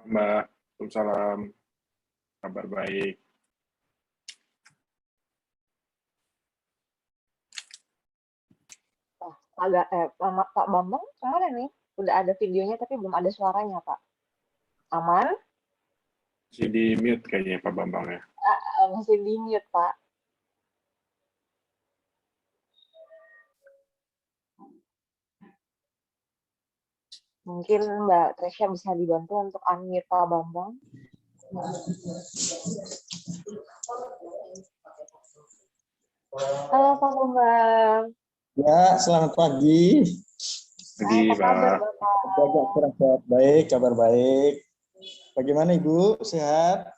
Mbak. Waalaikumsalam. Kabar baik. Pak Bambang kemana nih? Udah ada videonya tapi belum ada suaranya, Pak. Aman? Masih di mute kayaknya Pak Bambang ya. Masih di mute, Pak. Mungkin Mbak Tresya bisa dibantu untuk unmute Pak Bambang. Halo Pak Bambang. Ya, selamat pagi. Pagi, Apa kabar Pak. Bapak? Baik, kabar baik. Bagaimana Ibu? Sehat?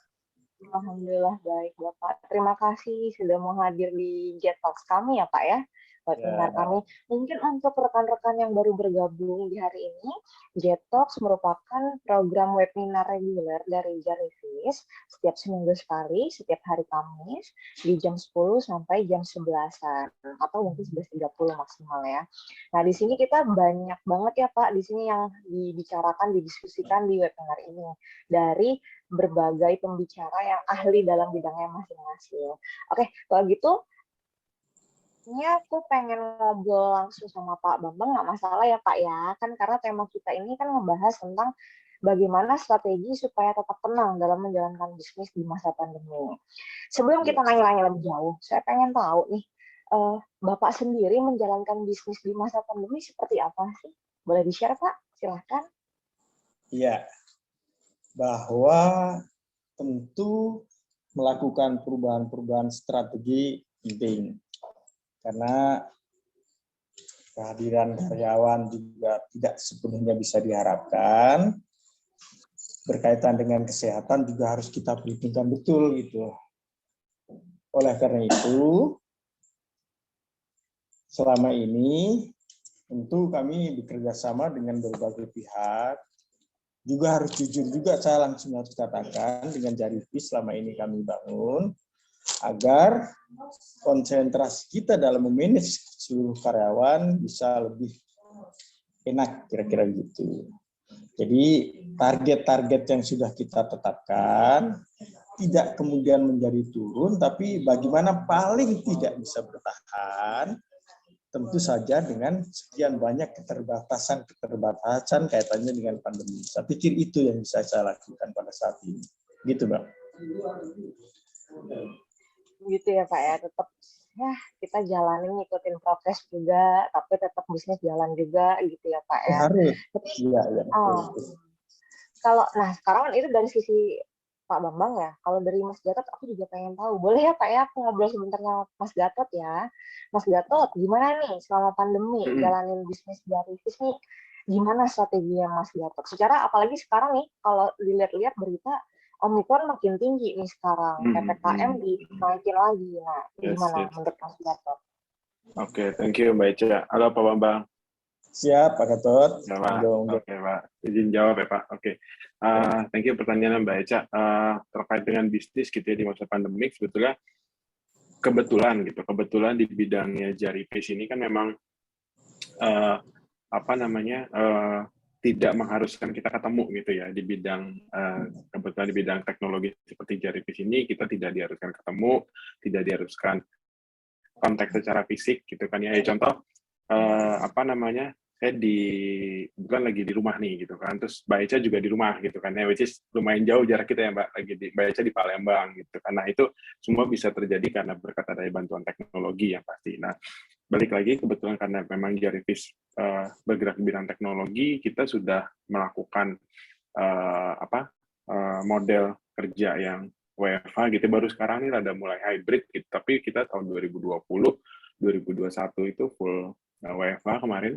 Alhamdulillah baik Bapak. Terima kasih sudah mau hadir di Jet Talks kami ya Pak ya. Webinar kami. Mungkin untuk rekan-rekan yang baru bergabung di hari ini, Jet Talks merupakan program webinar reguler dari Jarivis setiap seminggu sekali, setiap hari Kamis di jam 10 sampai jam 11-an atau mungkin 11.30 maksimal ya. Nah, di sini kita banyak banget ya Pak di sini yang dibicarakan, didiskusikan di webinar ini dari berbagai pembicara yang ahli dalam bidangnya masing-masing. Oke, kalau gitu ini aku pengen ngobrol langsung sama Pak Bambang, nggak masalah ya Pak ya, kan karena tema kita ini kan ngebahas tentang bagaimana strategi supaya tetap tenang dalam menjalankan bisnis di masa pandemi. Sebelum kita nanya-nanya lebih jauh, saya pengen tahu nih, Bapak sendiri menjalankan bisnis di masa pandemi seperti apa sih? Boleh di-share Pak? Silahkan. Iya, bahwa tentu melakukan perubahan-perubahan strategi penting. Karena kehadiran karyawan juga tidak sepenuhnya bisa diharapkan. Berkaitan dengan kesehatan juga harus kita perhitungkan betul gitu. Oleh karena itu, selama ini tentu kami bekerja sama dengan berbagai pihak. Juga harus jujur juga, saya langsung harus katakan dengan Jarivis selama ini kami bangun agar konsentrasi kita dalam memanage seluruh karyawan bisa lebih enak, kira-kira gitu. Jadi target-target yang sudah kita tetapkan tidak kemudian menjadi turun, tapi bagaimana paling tidak bisa bertahan, tentu saja dengan sekian banyak keterbatasan kaitannya dengan pandemi. Saya pikir itu yang bisa saya lakukan pada saat ini. Gitu, Bang. Gitu ya Pak ya, tetap ya kita jalanin ngikutin prokes juga, tapi tetap bisnis jalan juga gitu ya Pak ya. Harus. Iya, iya. Kalau nah sekarang kan itu dari sisi Pak Bambang ya. Kalau dari Mas Gatot aku juga pengen tahu. Boleh ya Pak ya aku ngobrol sebentar sama Mas Gatot ya. Mas Gatot, gimana nih selama pandemi jalanin bisnis Jarivis nih? Gimana strateginya Mas Gatot? Secara apalagi sekarang nih kalau dilihat-lihat berita Omikron makin tinggi nih sekarang, PPKM dinaikin lagi. Nah, gimana menurut Mas Gatot? Oke, thank you Mbak Eca. Halo Pak Bambang. Siap, Pak Gatot. Ya, Pak. Oke, Pak. Izin jawab ya, Pak. Oke. Thank you pertanyaan Mbak Eca. Terkait dengan bisnis gitu ya di masa pandemik, sebetulnya kebetulan di bidangnya Jarivis ini kan memang tidak mengharuskan kita ketemu gitu ya di bidang kebetulan di bidang teknologi seperti Jarivis ini kita tidak diharuskan ketemu, tidak diharuskan kontak secara fisik gitu kan ya. Contoh saya bukan lagi di rumah nih gitu kan, terus Mbak Eca juga di rumah gitu kan ya, which is lumayan jauh jarak kita ya Mbak, Mbak Eca di Palembang gitu kan. Nah itu semua bisa terjadi karena berkat adanya bantuan teknologi yang pasti. Nah balik lagi kebetulan karena memang Jarivis bergerak di bidang teknologi, kita sudah melakukan model kerja yang WFH gitu, baru sekarang ini ada mulai hybrid gitu, tapi kita tahun 2020 2021 itu full WFH kemarin.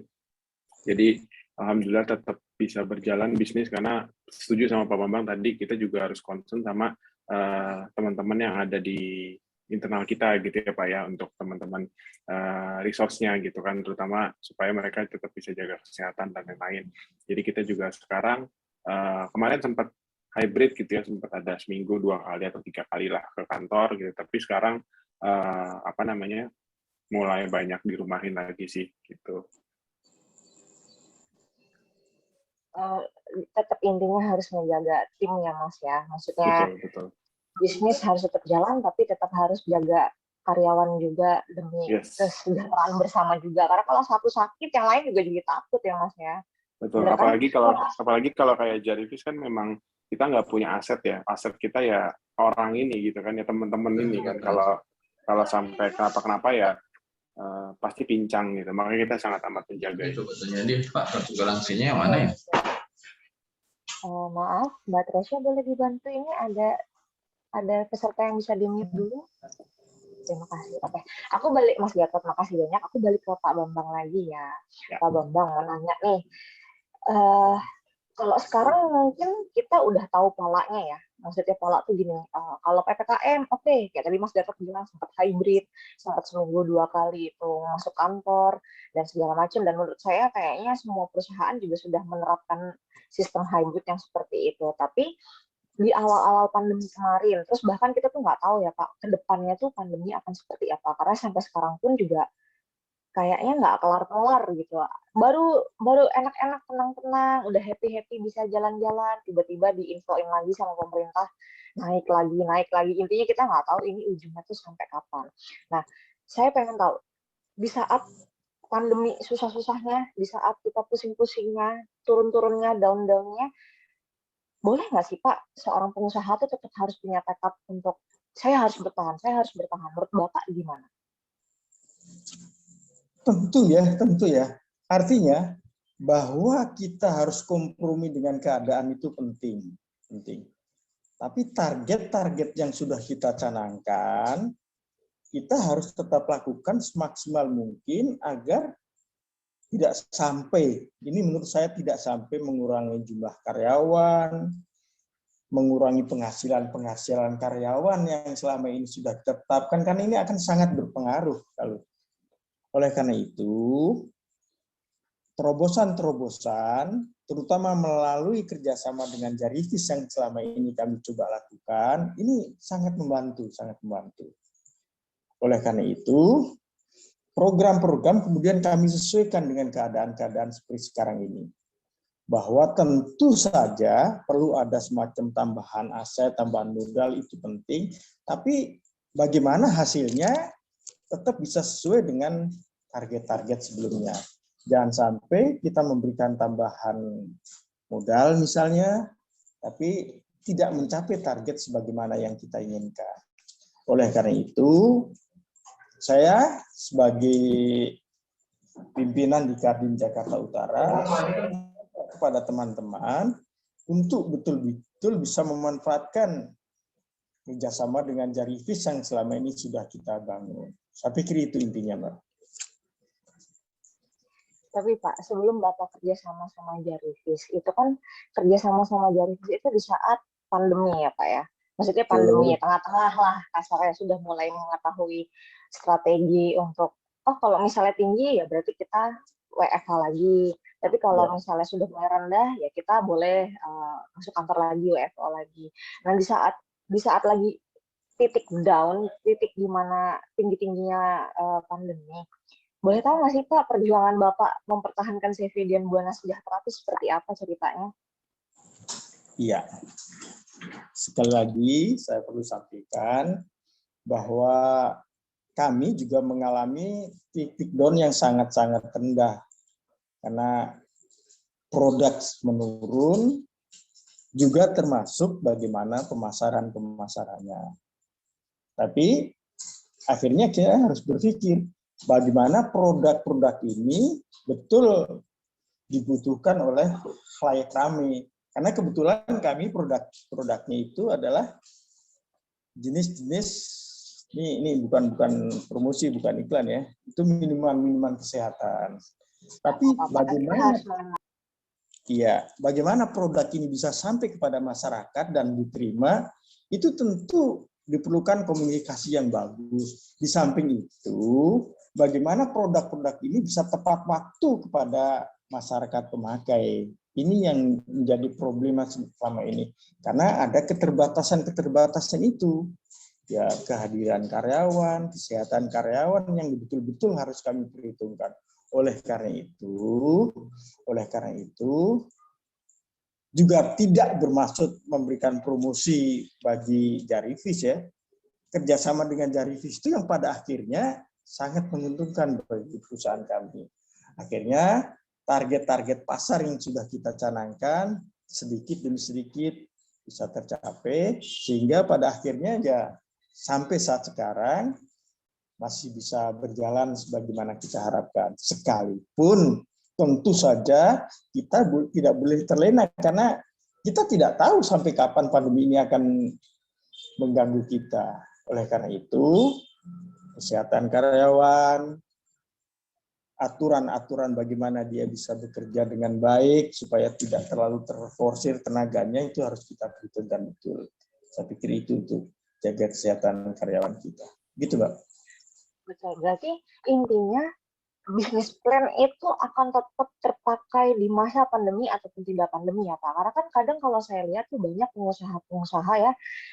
Jadi alhamdulillah tetap bisa berjalan bisnis karena setuju sama Pak Bambang tadi, kita juga harus concern sama teman-teman yang ada di internal kita gitu ya Pak ya, untuk teman-teman resource-nya gitu kan, terutama supaya mereka tetap bisa jaga kesehatan dan lain-lain. Jadi kita juga sekarang kemarin sempat hybrid gitu ya, sempat ada seminggu 2 kali atau 3 kali lah ke kantor gitu, tapi sekarang mulai banyak dirumahin lagi sih gitu. tetap intinya harus menjaga tim ya Mas ya. Maksudnya Betul. bisnis harus tetap jalan, tapi tetap harus jaga karyawan juga demi Yes. kesejahteraan bersama juga. Karena kalau satu sakit, yang lain juga jadi takut ya Mas ya. Betul. Bener kan? Apalagi kalau kayak Jarivis kan memang kita nggak punya aset ya. Aset kita ya orang ini gitu kan, ya teman-teman ini kan. Kalau sampai kenapa-kenapa ya pasti pincang gitu. Makanya kita sangat amat menjaga itu. Jadi Pak, transparansinya yang mana ya? Maaf, Mbak Tresya boleh dibantu, ini ada peserta yang bisa di-mute dulu. Terima kasih. Oke, aku balik Mas Gatot, makasih banyak. Aku balik ke Pak Bambang lagi ya. Pak Bambang mau nanya nih, kalau sekarang mungkin kita udah tahu polanya ya. Maksudnya pola tuh gini, kalau PPKM oke, kayak tadi Mas Gatot bilang sempat hybrid, sempat seminggu 2 kali itu masuk kantor dan segala macam. Dan menurut saya kayaknya semua perusahaan juga sudah menerapkan sistem hybrid yang seperti itu. Tapi di awal-awal pandemi kemarin, terus bahkan kita tuh nggak tahu ya Pak, ke depannya tuh pandemi akan seperti apa. Karena sampai sekarang pun juga kayaknya nggak kelar-kelar gitu. Baru enak-enak, tenang-tenang, udah happy-happy bisa jalan-jalan, tiba-tiba diinfoin lagi sama pemerintah, naik lagi. Intinya kita nggak tahu ini ujungnya tuh sampai kapan. Nah, saya pengen tahu, di saat pandemi susah-susahnya, di saat kita pusing-pusingnya, turun-turunnya, down-downnya, boleh nggak sih Pak, seorang pengusaha tuh tetap harus punya tekad untuk saya harus bertahan. Menurut Bapak gimana? Tentu ya. Artinya bahwa kita harus kompromi dengan keadaan itu penting. Tapi target-target yang sudah kita canangkan, kita harus tetap lakukan semaksimal mungkin agar tidak sampai, ini menurut saya tidak sampai mengurangi jumlah karyawan, mengurangi penghasilan karyawan yang selama ini sudah ditetapkan, karena ini akan sangat berpengaruh. Oleh karena itu, terobosan-terobosan, terutama melalui kerjasama dengan Jarivis yang selama ini kami coba lakukan, ini sangat membantu. Oleh karena itu, program-program kemudian kami sesuaikan dengan keadaan-keadaan seperti sekarang ini. Bahwa tentu saja perlu ada semacam tambahan aset, tambahan modal, itu penting, tapi bagaimana hasilnya tetap bisa sesuai dengan target-target sebelumnya. Jangan sampai kita memberikan tambahan modal misalnya, tapi tidak mencapai target sebagaimana yang kita inginkan. Oleh karena itu, saya sebagai pimpinan di Kadin Jakarta Utara kepada teman-teman untuk betul-betul bisa memanfaatkan kerjasama dengan Jarivis yang selama ini sudah kita bangun. Saya pikir itu intinya, Mbak. Tapi Pak, sebelum Bapak kerja sama Jarivis, itu kan kerja sama Jarivis itu di saat pandemi ya Pak ya? Maksudnya pandemi ya, tengah-tengah lah kasarnya, sudah mulai mengetahui strategi untuk, kalau misalnya tinggi ya berarti kita WFH lagi. Tapi kalau misalnya sudah mulai rendah ya kita boleh masuk kantor lagi, WFO lagi. Nah di saat lagi titik down, titik di mana tinggi-tingginya pandemi, boleh tahu nggak sih Pak perjuangan Bapak mempertahankan CV Dian Buana Sejahtera itu seperti apa ceritanya? Iya. Sekali lagi saya perlu sampaikan bahwa kami juga mengalami titik down yang sangat-sangat rendah. Karena produk menurun, juga termasuk bagaimana pemasarannya. Tapi akhirnya kita harus berpikir bagaimana produk-produk ini betul dibutuhkan oleh klien kami. Karena kebetulan kami produknya itu adalah jenis-jenis, ini bukan promosi, bukan iklan ya, itu minuman kesehatan. Tapi bagaimana produk ini bisa sampai kepada masyarakat dan diterima, itu tentu diperlukan komunikasi yang bagus. Di samping itu, bagaimana produk-produk ini bisa tepat waktu kepada masyarakat pemakai. Ini yang menjadi problema selama ini. Karena ada keterbatasan itu. Ya, kehadiran karyawan, kesehatan karyawan yang betul-betul harus kami perhitungkan. Oleh karena itu, juga tidak bermaksud memberikan promosi bagi Jarivis ya. Kerjasama dengan Jarivis itu yang pada akhirnya sangat menguntungkan bagi perusahaan kami. Akhirnya target-target pasar yang sudah kita canangkan sedikit demi sedikit bisa tercapai, sehingga pada akhirnya ya sampai saat sekarang masih bisa berjalan sebagaimana kita harapkan. Sekalipun tentu saja kita tidak boleh terlena karena kita tidak tahu sampai kapan pandemi ini akan mengganggu kita. Oleh karena itu, kesehatan karyawan, aturan-aturan bagaimana dia bisa bekerja dengan baik supaya tidak terlalu terforsir tenaganya itu harus kita perhitungkan betul. Saya pikir itu untuk jaga kesehatan karyawan kita. Gitu, Mbak. Betul. Berarti intinya bisnis plan itu akan tetap terpakai di masa pandemi ataupun tidak pandemi ya Pak. Karena kan kadang kalau saya lihat tuh banyak pengusaha-pengusaha ya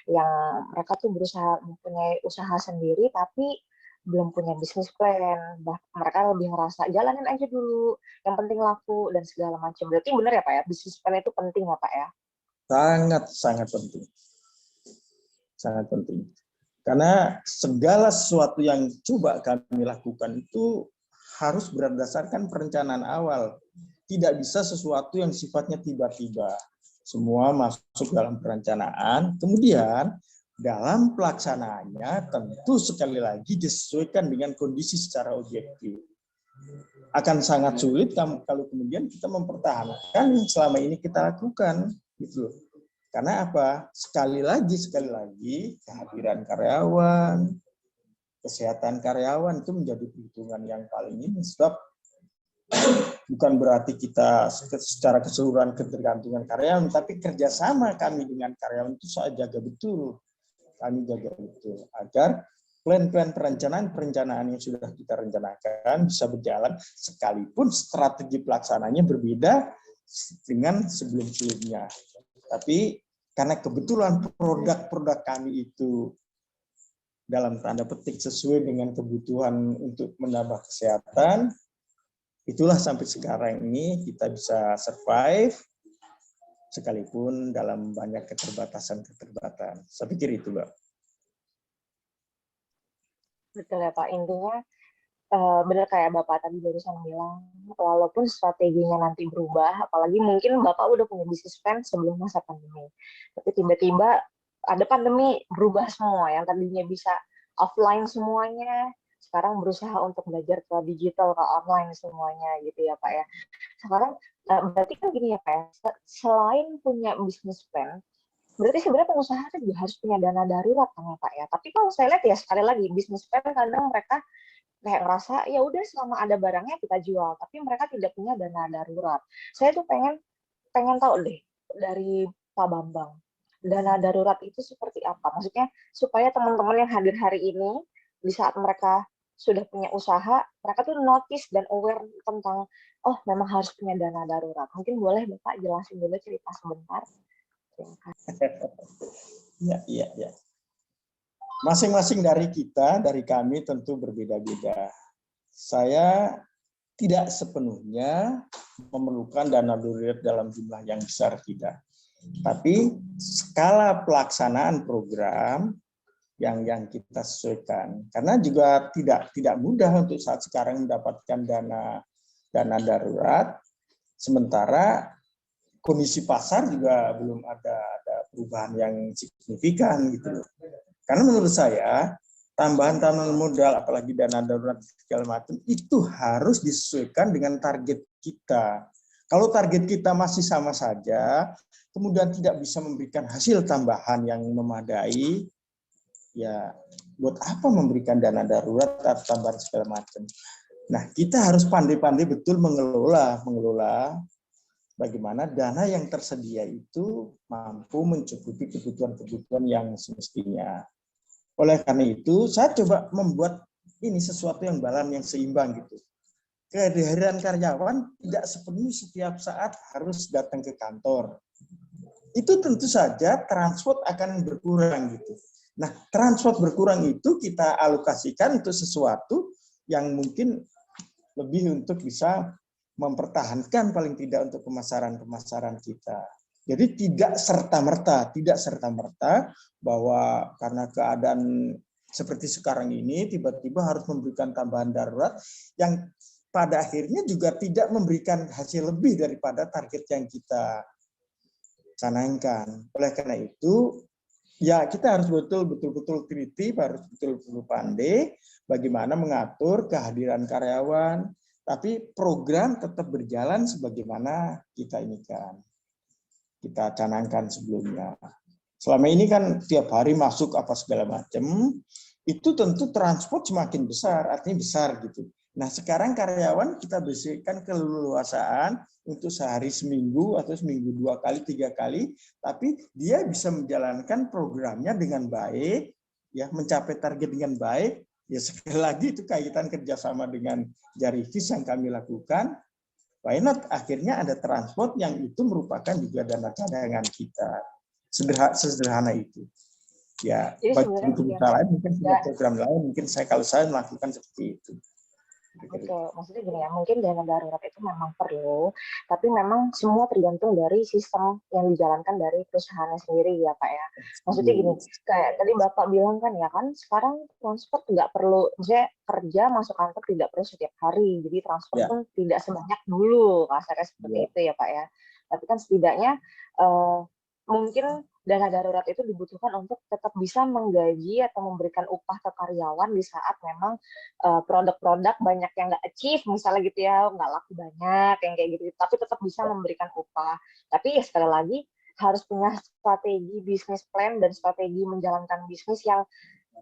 yang mereka tuh berusaha mempunyai usaha sendiri tapi belum punya bisnis plan. Mereka lebih ngerasa jalanin aja dulu, yang penting laku dan segala macam. Berarti benar ya Pak ya, bisnis plan itu penting ya Pak ya? Sangat penting. Sangat penting. Karena segala sesuatu yang coba kami lakukan itu harus berdasarkan perencanaan awal. Tidak bisa sesuatu yang sifatnya tiba-tiba. Semua masuk dalam perencanaan. Kemudian dalam pelaksanaannya tentu sekali lagi disesuaikan dengan kondisi secara objektif. Akan sangat sulit kalau kemudian kita mempertahankan yang selama ini kita lakukan. Gitu. Karena apa? Sekali lagi kehadiran karyawan, kesehatan karyawan itu menjadi perhitungan yang paling ini. Sebab bukan berarti kita secara keseluruhan ketergantungan karyawan, tapi kerjasama kami dengan karyawan itu saya jaga betul. Kami jaga betul agar plan-plan perencanaan yang sudah kita rencanakan bisa berjalan sekalipun strategi pelaksananya berbeda dengan sebelum-sebelumnya. Tapi karena kebetulan produk-produk kami itu dalam tanda petik sesuai dengan kebutuhan untuk menambah kesehatan, itulah sampai sekarang ini kita bisa survive sekalipun dalam banyak keterbatasan. Saya pikir itu, Mbak. Betul ya Pak, intinya benar kayak Bapak tadi barusan bilang, walaupun strateginya nanti berubah, apalagi mungkin Bapak udah punya bisnis plan sebelum masa pandemi, tapi tiba-tiba ada pandemi, berubah semua, yang tadinya bisa offline semuanya, sekarang berusaha untuk belajar ke digital, ke online semuanya gitu ya Pak ya. Sekarang berarti kan gini ya Pak ya, selain punya bisnis plan, berarti sebenarnya pengusaha itu juga harus punya dana darurat kan ya Pak ya. Tapi kalau saya lihat ya sekali lagi bisnis plan kadang mereka kayak ngerasa ya udah selama ada barangnya kita jual, tapi mereka tidak punya dana darurat. Saya tuh pengen tahu deh dari Pak Bambang, dana darurat itu seperti apa? Maksudnya supaya teman-teman yang hadir hari ini di saat mereka sudah punya usaha, mereka tuh notice dan aware tentang oh memang harus punya dana darurat. Mungkin boleh Bapak jelasin dulu cerita sebentar. Terima kasih. Ya. Masing-masing dari kita, dari kami tentu berbeda-beda. Saya tidak sepenuhnya memerlukan dana darurat dalam jumlah yang besar, tidak. Tapi skala pelaksanaan program yang kita sesuaikan. Karena juga tidak mudah untuk saat sekarang mendapatkan dana darurat, sementara kondisi pasar juga belum ada perubahan yang signifikan gitu. Karena menurut saya tambahan modal apalagi dana darurat segala macam itu harus disesuaikan dengan target kita. Kalau target kita masih sama saja, kemudian tidak bisa memberikan hasil tambahan yang memadai, ya buat apa memberikan dana darurat atau tambahan segala macam. Nah, kita harus pandai-pandai betul mengelola bagaimana dana yang tersedia itu mampu mencukupi kebutuhan-kebutuhan yang semestinya. Oleh karena itu, saya coba membuat ini sesuatu yang balance, yang seimbang gitu. Kehadiran karyawan tidak sepenuhnya setiap saat harus datang ke kantor. Itu tentu saja transport akan berkurang gitu. Nah, transport berkurang itu kita alokasikan untuk sesuatu yang mungkin lebih untuk bisa mempertahankan paling tidak untuk pemasaran kita. Jadi tidak serta-merta bahwa karena keadaan seperti sekarang ini tiba-tiba harus memberikan tambahan darurat yang pada akhirnya juga tidak memberikan hasil lebih daripada target yang kita canangkan. Oleh karena itu, ya kita harus betul-betul teliti, harus betul-betul pandai bagaimana mengatur kehadiran karyawan, tapi program tetap berjalan sebagaimana kita canangkan sebelumnya. Selama ini kan tiap hari masuk apa segala macam, itu tentu transport semakin besar, artinya besar gitu. Nah sekarang karyawan kita berikan keleluasaan untuk sehari seminggu atau seminggu 2 kali, 3 kali, tapi dia bisa menjalankan programnya dengan baik, ya mencapai target dengan baik. Ya sekali lagi itu kaitan kerjasama dengan Jarivis yang kami lakukan. Why not? Akhirnya ada transport yang itu merupakan juga dana cadangan kita. Sederhana itu. Ya, Jadi bagi sebenarnya perusahaan lain mungkin punya program lain, mungkin kalau saya melakukan seperti itu. betul, maksudnya gini ya, mungkin dana darurat itu memang perlu, tapi memang semua tergantung dari sistem yang dijalankan dari perusahaannya sendiri ya Pak ya. Maksudnya gini, kayak tadi Bapak bilang kan ya kan, sekarang transport nggak perlu, maksudnya kerja masuk kantor tidak perlu setiap hari, jadi transport pun tidak sebanyak dulu, kasarnya seperti itu ya Pak ya. Tapi kan setidaknya mungkin dana darurat itu dibutuhkan untuk tetap bisa menggaji atau memberikan upah ke karyawan di saat memang produk-produk banyak yang nggak achieve, misalnya gitu ya, nggak laku banyak, yang kayak gitu, tapi tetap bisa memberikan upah. Tapi ya sekali lagi, harus punya strategi bisnis plan dan strategi menjalankan bisnis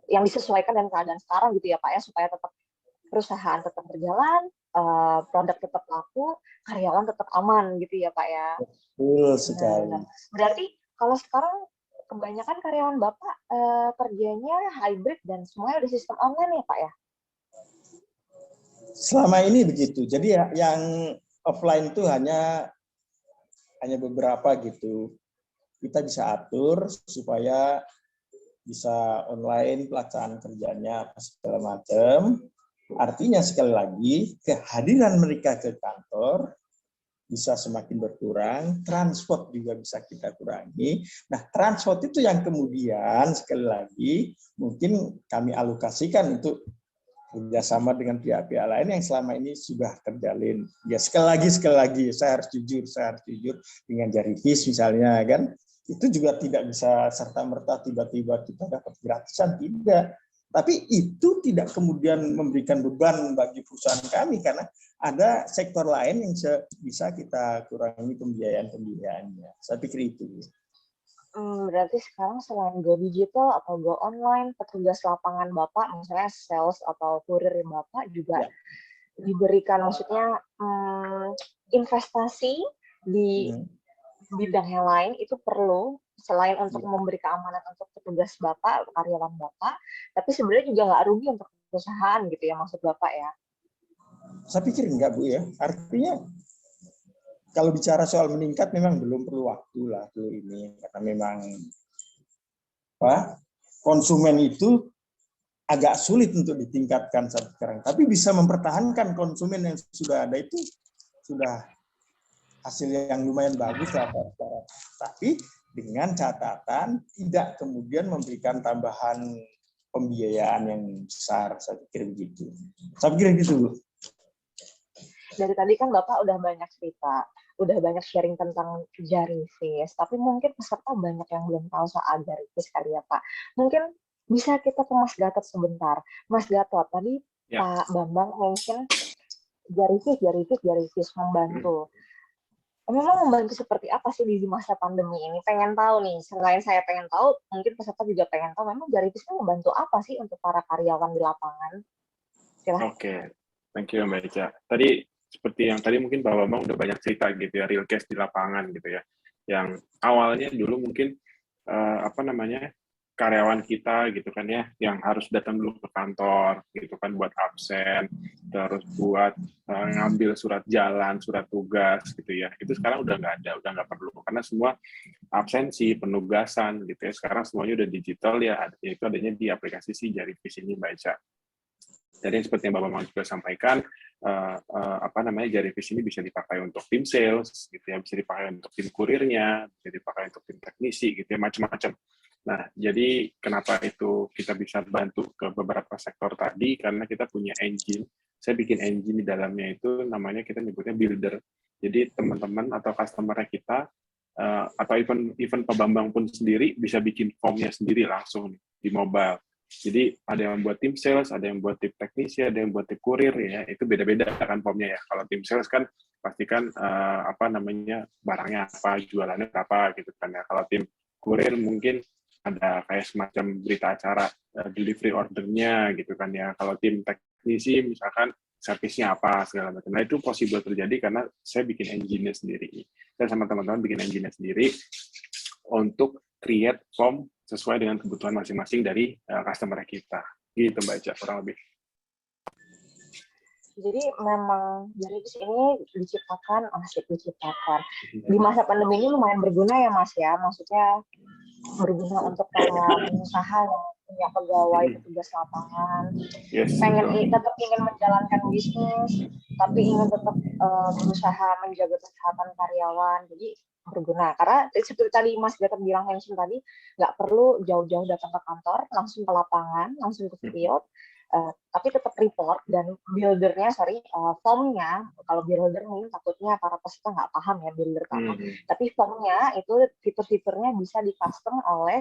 yang disesuaikan dengan keadaan sekarang gitu ya Pak ya, supaya tetap perusahaan tetap berjalan, produk tetap laku, karyawan tetap aman gitu ya Pak ya. Betul sekali. Nah, berarti kalau sekarang kebanyakan karyawan Bapak kerjanya hybrid dan semuanya udah sistem online ya Pak ya? Selama ini begitu. Jadi yang offline itu hanya beberapa gitu. Kita bisa atur supaya bisa online pelaksanaan kerjanya segala macam. Artinya sekali lagi kehadiran mereka ke kantor bisa semakin berkurang, transport juga bisa kita kurangi. Nah, transport itu yang kemudian sekali lagi mungkin kami alokasikan untuk kerjasama dengan pihak-pihak lain yang selama ini sudah terjalin. Ya sekali lagi, saya harus jujur dengan Jarivis misalnya kan, itu juga tidak bisa serta-merta tiba-tiba kita dapat gratisan, tidak. Tapi itu tidak kemudian memberikan beban bagi perusahaan kami karena ada sektor lain yang bisa kita kurangi pembiayaannya. Saya pikir itu. Berarti sekarang selain go digital atau go online, petugas lapangan Bapak, misalnya sales atau kurir Bapak juga diberikan, maksudnya investasi di bidang yang lain itu perlu, selain untuk memberi keamanan untuk petugas Bapak, karyawan Bapak, tapi sebenarnya juga nggak rugi untuk perusahaan gitu ya, maksud Bapak ya? Saya pikir enggak Bu ya, artinya kalau bicara soal meningkat memang belum perlu waktu lah dulu ini, karena memang konsumen itu agak sulit untuk ditingkatkan saat sekarang, tapi bisa mempertahankan konsumen yang sudah ada itu sudah hasil yang lumayan bagus lah sekarang. Tapi dengan catatan tidak kemudian memberikan tambahan pembiayaan yang besar, saya pikir begitu. Saya pikir gitu Bu. Dari tadi kan Bapak udah banyak cerita, udah banyak sharing tentang Jarivis, tapi mungkin peserta banyak yang belum tahu soal Jarivis kali ya Pak. Mungkin bisa kita ke Mas Gatot sebentar. Mas Gatot, tadi Pak Bambang mungkin Jarivis membantu. Memang membantu seperti apa sih di masa pandemi ini? Pengen tahu nih, selain saya pengen tahu, mungkin peserta juga pengen tahu, memang Jarivis itu membantu apa sih untuk para karyawan di lapangan? Silahkan. Oke, thank you Mbak Ica. Tadi seperti yang tadi mungkin Pak Bambang udah banyak cerita gitu ya, real case di lapangan gitu ya. Yang awalnya dulu mungkin karyawan kita gitu kan ya, yang harus datang dulu ke kantor gitu kan buat absen, terus buat ngambil surat jalan, surat tugas gitu ya. Itu sekarang udah nggak ada, udah nggak perlu karena semua absensi, penugasan gitu ya. Sekarang semuanya udah digital ya, itu adanya di aplikasi si Jarivis ini Mbak Ica. Jadi seperti yang Bapak Bambang juga sampaikan, Jarivis ini bisa dipakai untuk tim sales, gitu ya, bisa dipakai untuk tim kurirnya, bisa dipakai untuk tim teknisi, gitu ya, macam-macam. Nah, jadi kenapa itu kita bisa bantu ke beberapa sektor tadi, karena kita punya engine. Saya bikin engine di dalamnya itu namanya kita nyebutnya builder. Jadi teman-teman atau customer kita, atau even Pak Bambang pun sendiri bisa bikin formnya sendiri langsung di mobile. Jadi ada yang buat tim sales, ada yang buat tim teknisi, ada yang buat tim kurir, ya itu beda-beda kan formnya ya. Kalau tim sales kan pastikan barangnya apa, jualannya berapa gitu kan ya. Kalau tim kurir mungkin ada kayak semacam berita acara delivery ordernya gitu kan ya. Kalau tim teknisi misalkan servisnya apa segala macam. Nah itu possible terjadi karena saya bikin engine-nya sendiri. Saya sama teman-teman bikin engine-nya sendiri untuk create form sesuai dengan kebutuhan masing-masing dari customer kita. Gitu Mbak Ica, kurang lebih. Jadi memang Jarivis ini diciptakan di masa pandemi ini lumayan berguna ya Mas ya, maksudnya berguna untuk para pengusaha yang punya pegawai petugas lapangan, tetap ingin menjalankan bisnis, tapi ingin tetap berusaha menjaga kesehatan karyawan. Jadi berguna karena seperti tadi Mas Gatot bilang mention tadi, nggak perlu jauh-jauh datang ke kantor, langsung ke lapangan, langsung ke field, tapi tetap report dan buildernya, formnya, kalau builder mungkin takutnya para peserta nggak paham ya builder apa, tapi formnya itu fitur-fiturnya bisa di custom oleh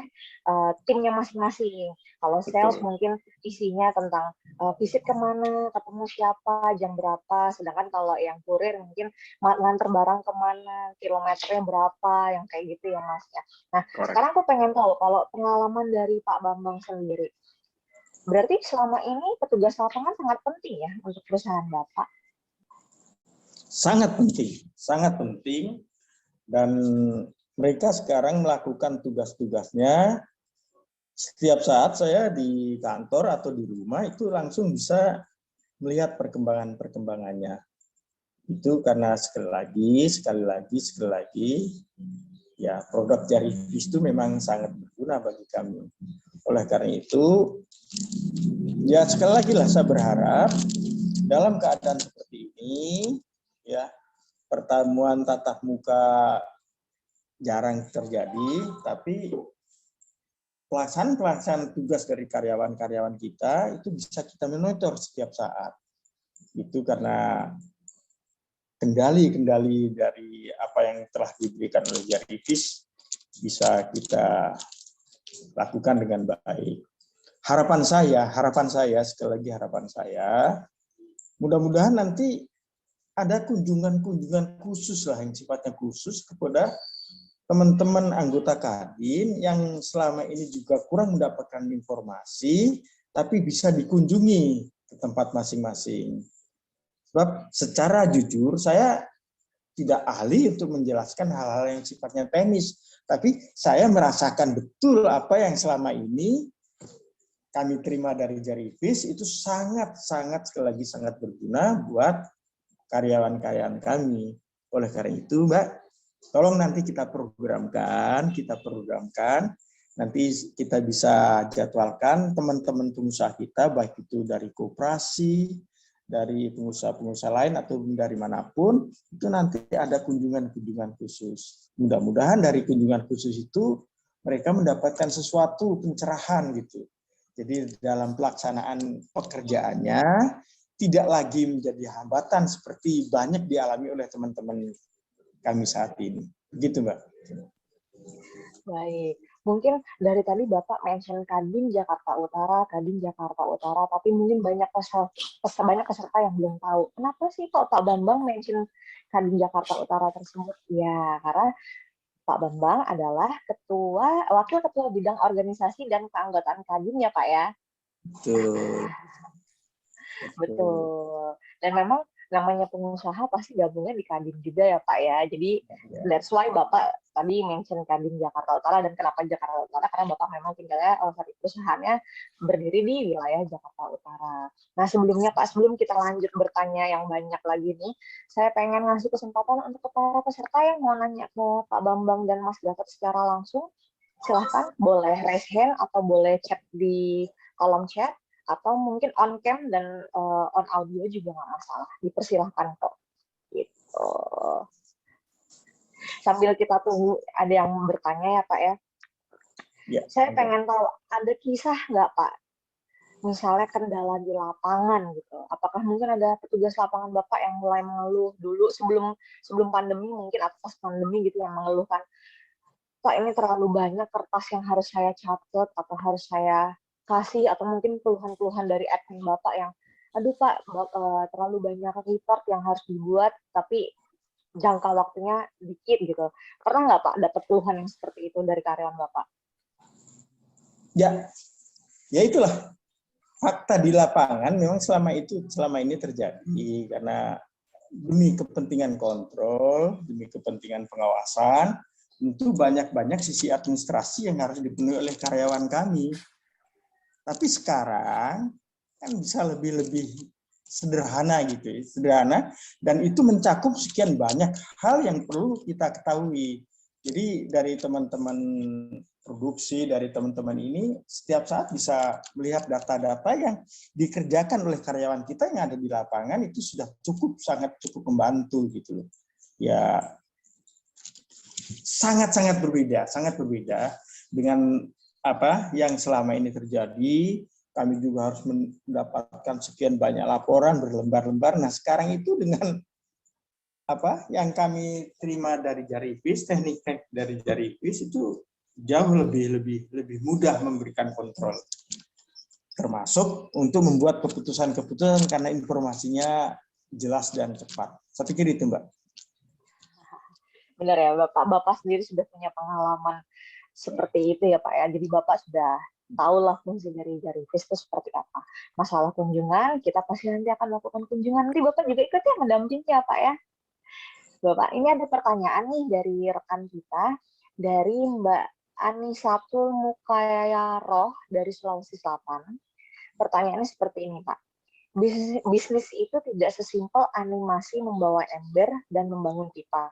timnya masing-masing. Kalau sales mungkin isinya tentang visit kemana, ketemu siapa, jam berapa, sedangkan kalau yang kurir mungkin nganter barang kemana, kilometernya berapa, yang kayak gitu ya Mas ya. Nah, sekarang aku pengen tahu kalau pengalaman dari Pak Bambang sendiri. Berarti selama ini petugas lapangan sangat penting ya untuk perusahaan Bapak? Sangat penting. Dan mereka sekarang melakukan tugas-tugasnya. Setiap saat saya di kantor atau di rumah itu langsung bisa melihat perkembangannya. Itu karena sekali lagi, ya produk Jarivis itu memang sangat berguna bagi kami. Oleh karena itu, ya sekali lagi lah saya berharap dalam keadaan seperti ini, ya pertemuan tatap muka jarang terjadi, tapi pelaksanaan tugas dari karyawan-karyawan kita itu bisa kita monitor setiap saat. Itu karena kendali dari apa yang telah diberikan oleh Jarivis bisa kita lakukan dengan baik. Harapan saya, sekali lagi harapan saya, mudah-mudahan nanti ada kunjungan khusus lah yang sifatnya khusus kepada teman-teman anggota Kadin yang selama ini juga kurang mendapatkan informasi, tapi bisa dikunjungi ke tempat masing-masing. Sebab secara jujur saya tidak ahli untuk menjelaskan hal-hal yang sifatnya teknis, tapi saya merasakan betul apa yang selama ini kami terima dari Jarivis itu sangat sekali lagi sangat berguna buat karyawan-karyawan kami. Oleh karena itu, Mbak, tolong nanti kita programkan, nanti kita bisa jadwalkan teman-teman pengusaha kita, baik itu dari koperasi, dari pengusaha-pengusaha lain, atau dari manapun, itu nanti ada kunjungan-kunjungan khusus. Mudah-mudahan dari kunjungan khusus itu, mereka mendapatkan sesuatu pencerahan gitu. Jadi dalam pelaksanaan pekerjaannya, tidak lagi menjadi hambatan seperti banyak dialami oleh teman-teman kami saat ini. Begitu, Mbak. Baik. Mungkin dari tadi Bapak mention Kadin Jakarta Utara, tapi mungkin banyak peserta yang belum tahu. Kenapa sih kok Pak Bambang mention Kadin Jakarta Utara tersebut? Ya, karena Pak Bambang adalah wakil ketua bidang organisasi dan keanggotaan Kadin ya Pak ya? Betul. Dan memang namanya pengusaha pasti gabungnya di Kadin juga ya Pak ya. Jadi that's why Bapak tadi mention Kadin Jakarta Utara. Dan kenapa Jakarta Utara? Karena Bapak memang tinggalnya, perusahaannya berdiri di wilayah Jakarta Utara. Nah sebelumnya Pak, sebelum kita lanjut bertanya yang banyak lagi nih, saya pengen ngasih kesempatan untuk para peserta yang mau nanya ke Pak Bambang dan Mas Gatot secara langsung. Silahkan, boleh raise hand atau boleh chat di kolom chat. atau mungkin on cam dan on audio juga nggak masalah, dipersilahkan kok. Gitu. Sambil kita tunggu ada yang bertanya ya Pak ya. Ya, Saya pengen tahu, ada kisah nggak Pak? Misalnya kendala di lapangan gitu. Apakah mungkin ada petugas lapangan Bapak yang mulai mengeluh dulu sebelum pandemi mungkin atau pas pandemi gitu yang mengeluhkan, Pak ini terlalu banyak kertas yang harus saya catat atau harus saya kasih, atau mungkin keluhan-keluhan dari admin Bapak yang, aduh Pak, terlalu banyak report yang harus dibuat tapi jangka waktunya dikit gitu. Pernah nggak Pak dapat keluhan yang seperti itu dari karyawan Bapak? ya, ya itulah fakta di lapangan. Memang selama ini terjadi karena demi kepentingan kontrol, demi kepentingan pengawasan, tentu banyak sisi administrasi yang harus dipenuhi oleh karyawan kami. Tapi sekarang kan bisa lebih sederhana gitu, sederhana, dan itu mencakup sekian banyak hal yang perlu kita ketahui. Jadi dari teman-teman produksi, dari teman-teman ini setiap saat bisa melihat data-data yang dikerjakan oleh karyawan kita yang ada di lapangan, itu sudah sangat cukup membantu gitu loh. Ya, sangat berbeda dengan apa yang selama ini terjadi. Kami juga harus mendapatkan sekian banyak laporan berlembar-lembar. Nah, sekarang itu dengan apa yang kami terima dari Jaripis, teknik dari Jaripis itu jauh lebih mudah memberikan kontrol, termasuk untuk membuat keputusan-keputusan karena informasinya jelas dan cepat. Saya pikir itu, Mbak. Benar ya, Bapak sendiri sudah punya pengalaman seperti itu ya Pak ya. Jadi Bapak sudah tahulah fungsi dari Jaripis itu seperti apa. Masalah kunjungan, kita pasti nanti akan melakukan kunjungan. Nanti Bapak juga ikut ya mendampingi ya Pak ya. Bapak, ini ada pertanyaan nih dari rekan kita, dari Mbak Anisatul Mukayaroh dari Sulawesi Selatan. Pertanyaannya seperti ini, Pak. Bisnis itu tidak sesimpel animasi membawa ember dan membangun pipa.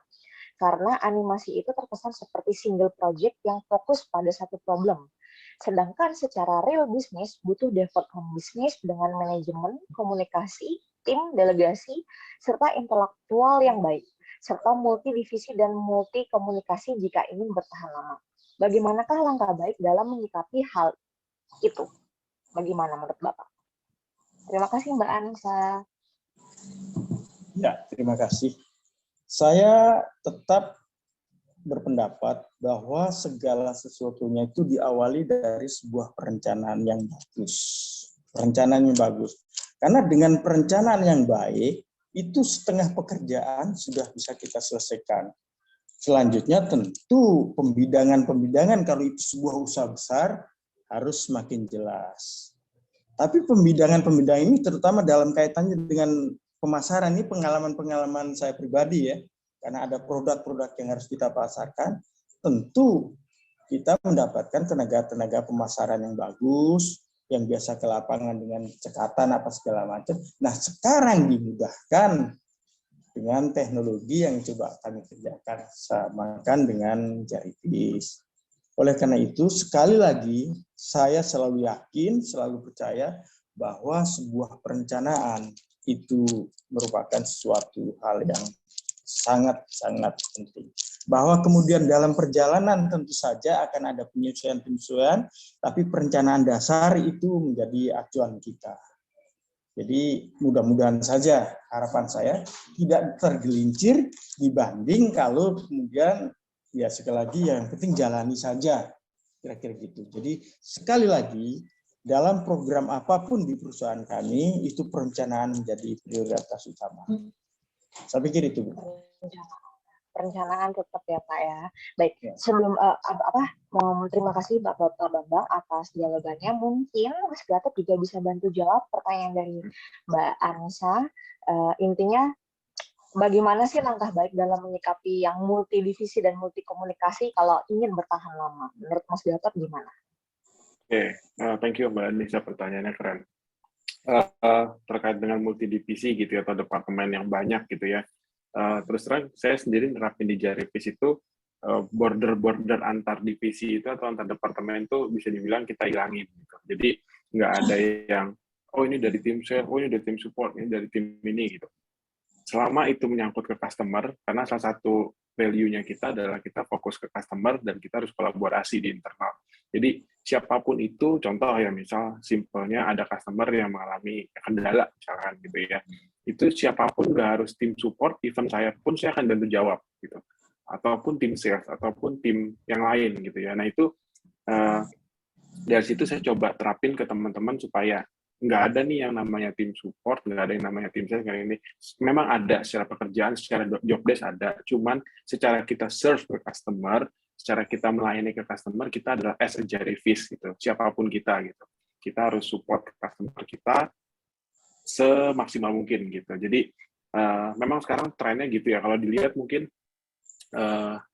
Karena animasi itu terkesan seperti single project yang fokus pada satu problem. Sedangkan secara real bisnis butuh development bisnis dengan manajemen, komunikasi, tim, delegasi, serta intelektual yang baik, serta multi divisi dan multi komunikasi jika ingin bertahan lama. Bagaimanakah langkah baik dalam menyikapi hal itu? Bagaimana menurut Bapak? Terima kasih Mbak Anissa. Ya, terima kasih. Saya tetap berpendapat bahwa segala sesuatunya itu diawali dari sebuah perencanaan yang bagus. Perencanaan yang bagus. Karena dengan perencanaan yang baik, itu setengah pekerjaan sudah bisa kita selesaikan. Selanjutnya tentu pembidangan kalau itu sebuah usaha besar harus semakin jelas. Tapi pembidangan ini terutama dalam kaitannya dengan pemasaran, ini pengalaman saya pribadi ya, karena ada produk-produk yang harus kita pasarkan, tentu kita mendapatkan tenaga pemasaran yang bagus, yang biasa ke lapangan dengan cekatan apa segala macam. Nah, sekarang dimudahkan dengan teknologi yang coba kami kerjakan, samakan dengan Jaripis. Oleh karena itu, sekali lagi, saya selalu yakin, selalu percaya bahwa sebuah perencanaan itu merupakan suatu hal yang sangat penting. Bahwa kemudian dalam perjalanan tentu saja akan ada penyesuaian, tapi perencanaan dasar itu menjadi acuan kita. Jadi mudah-mudahan saja harapan saya tidak tergelincir dibanding kalau kemudian ya sekali lagi yang penting jalani saja, kira-kira gitu. Jadi sekali lagi dalam program apapun di perusahaan kami itu perencanaan menjadi prioritas utama. Saya pikir itu. Perencanaan tetap ya Pak ya. Baik, sebelum terima kasih Bapak Bambang atas jawabannya. Mungkin Mas Gatot juga bisa bantu jawab pertanyaan dari Mbak Anissa. Intinya bagaimana sih langkah baik dalam menyikapi yang multi divisi dan multi komunikasi kalau ingin bertahan lama? Menurut Mas Gatot gimana? Oke, thank you Mbak Anissa, pertanyaannya keren. Terkait dengan multi divisi gitu ya, atau departemen yang banyak gitu ya. Terus terang saya sendiri nerapin di Jaripis itu border antar divisi itu atau antar departemen itu bisa dibilang kita hilangin gitu. Jadi nggak ada yang oh ini dari tim sales, oh ini dari tim support, ini dari tim ini gitu. Selama itu menyangkut ke customer, karena salah satu value-nya kita adalah kita fokus ke customer dan kita harus kolaborasi di internal. Jadi siapapun itu, contoh ya misal simpelnya ada customer yang mengalami kendala misalkan gitu ya, itu siapapun nggak harus tim support, even saya pun saya akan bantu jawab gitu, ataupun tim sales ataupun tim yang lain gitu ya. Nah itu dari situ saya coba terapin ke teman-teman supaya nggak ada nih yang namanya tim support, nggak ada yang namanya tim sales kayak ini. Memang ada secara pekerjaan, secara job desk ada, cuman secara kita serve ke customer, secara kita melayani ke customer, kita adalah as a Jarvis gitu, siapapun kita gitu. Kita harus support customer kita semaksimal mungkin gitu. Jadi memang sekarang trennya gitu ya. Kalau dilihat mungkin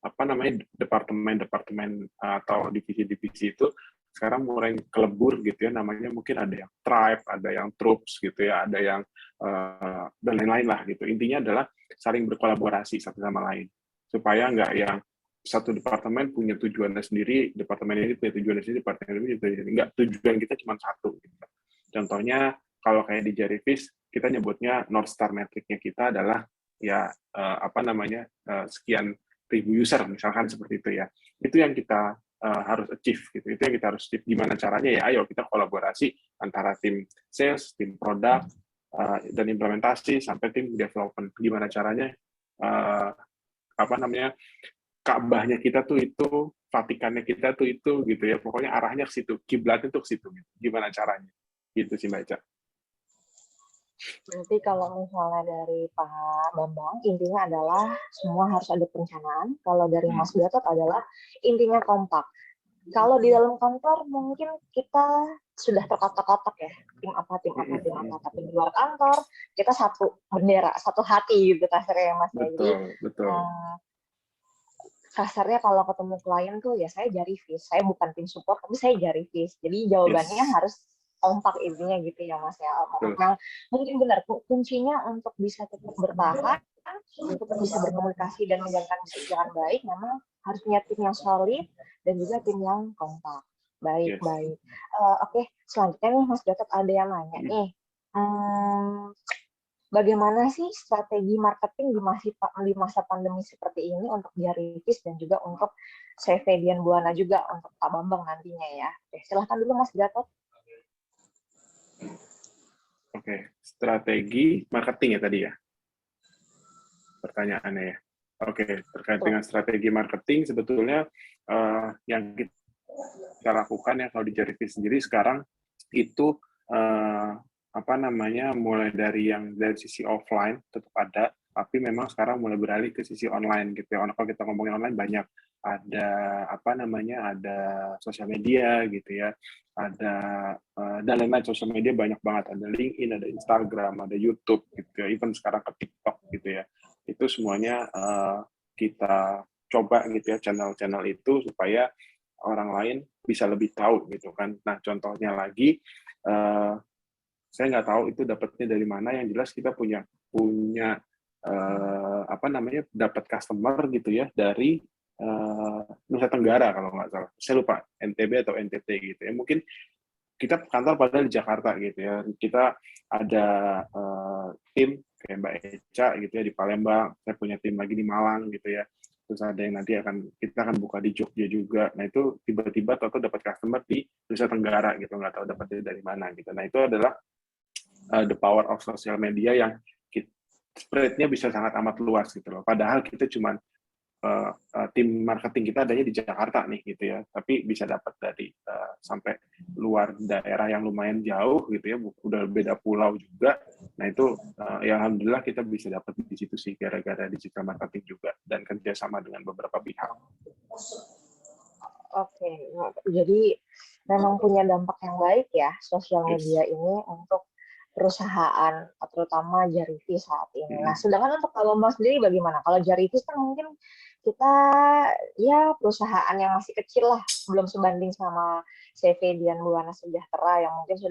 apa namanya departemen-departemen atau divisi-divisi itu sekarang mulai kelebur gitu ya, namanya mungkin ada yang tribe, ada yang troops gitu ya, ada yang dan lain-lain lah gitu. Intinya adalah saling berkolaborasi satu sama lain supaya nggak yang satu departemen punya tujuannya sendiri, departemen ini punya tujuannya sendiri, departemen ini punya tujuannya sendiri. Nggak, tujuan kita cuma satu. Gitu. Contohnya kalau kayak di Jarvis, kita nyebutnya North Star metric-nya kita adalah ya apa namanya sekian ribu user misalkan seperti itu ya. Itu yang kita harus achieve gitu. Itu yang kita harus achieve. Gimana caranya ya? Ayo kita kolaborasi antara tim sales, tim produk dan implementasi sampai tim development. Gimana caranya? Apa namanya? Ka'bahnya kita tuh itu, Vatikannya kita tuh itu gitu ya. Pokoknya arahnya ke situ, kiblatnya tuh ke situ. Gitu. Gimana caranya? Gitu sih Mbak Ica. Berarti kalau misalnya dari Pak Bambang, intinya adalah semua harus ada perencanaan. Kalau dari Mas Gatot adalah intinya kompak. Kalau di dalam kantor mungkin kita sudah terkotak-kotak ya, tim apa, tim apa, tim apa. Tapi di luar kantor kita satu bendera, satu hati gitu kasarnya ya Mas. Betul, Jadi betul. Kasarnya kalau ketemu klien tuh ya saya Jarvis, saya bukan tim support tapi saya Jarvis. Jadi jawabannya harus kompak intinya gitu ya Mas ya. Memang mungkin benar kuncinya untuk bisa tetap bertahan, untuk bisa berkomunikasi dan menjalankan bisnis dengan baik, memang harus punya tim yang solid dan juga tim yang kompak. Baik. Oke, selanjutnya nih Mas Gatot ada yang nanya nih. Bagaimana sih strategi marketing di masa pandemi seperti ini untuk Jarvis dan juga untuk CV Dian Buana juga untuk Pak Bambang nantinya ya. Oke, silahkan dulu Mas Gatot. Oke, strategi marketing ya tadi ya? Pertanyaannya ya. Oke, terkait dengan strategi marketing, sebetulnya yang kita lakukan ya kalau di Jarvis sendiri sekarang itu apa namanya, mulai dari sisi offline tetap ada, tapi memang sekarang mulai beralih ke sisi online gitu ya. Kalau kita ngomongin online banyak, ada apa namanya, ada sosial media gitu ya, ada dan lain-lain. Sosial media banyak banget, ada LinkedIn, ada Instagram, ada YouTube gitu ya, even sekarang ke TikTok gitu ya. Itu semuanya kita coba gitu ya, channel-channel itu supaya orang lain bisa lebih tahu gitu kan. Nah contohnya lagi, saya nggak tahu itu dapatnya dari mana, yang jelas kita punya apa namanya, dapat customer gitu ya dari Nusa Tenggara kalau nggak salah, saya lupa NTB atau NTT gitu ya. Mungkin kita kantor padahal di Jakarta gitu ya, kita ada tim kayak Mbak Eca gitu ya di Palembang, saya punya tim lagi di Malang gitu ya, terus ada yang nanti kita akan buka di Jogja juga. Nah itu tiba-tiba atau dapat customer di Nusa Tenggara gitu, nggak tahu dapatnya dari mana gitu. Nah itu adalah the power of social media yang spread-nya bisa sangat amat luas gitu loh. Padahal kita cuma tim marketing kita adanya di Jakarta nih gitu ya, tapi bisa dapat dari sampai luar daerah yang lumayan jauh gitu ya, udah beda pulau juga. Nah itu ya alhamdulillah kita bisa dapat di situ sih gara-gara digital marketing juga dan kerjasama dengan beberapa pihak. Oke, jadi memang punya dampak yang baik ya sosial media ini untuk perusahaan, terutama Jarvis saat ini. Nah, sedangkan untuk kalau Mas sendiri bagaimana? Kalau Jarvis kan mungkin kita ya perusahaan yang masih kecil lah, belum sebanding sama CV Dian Buana Sejahtera yang mungkin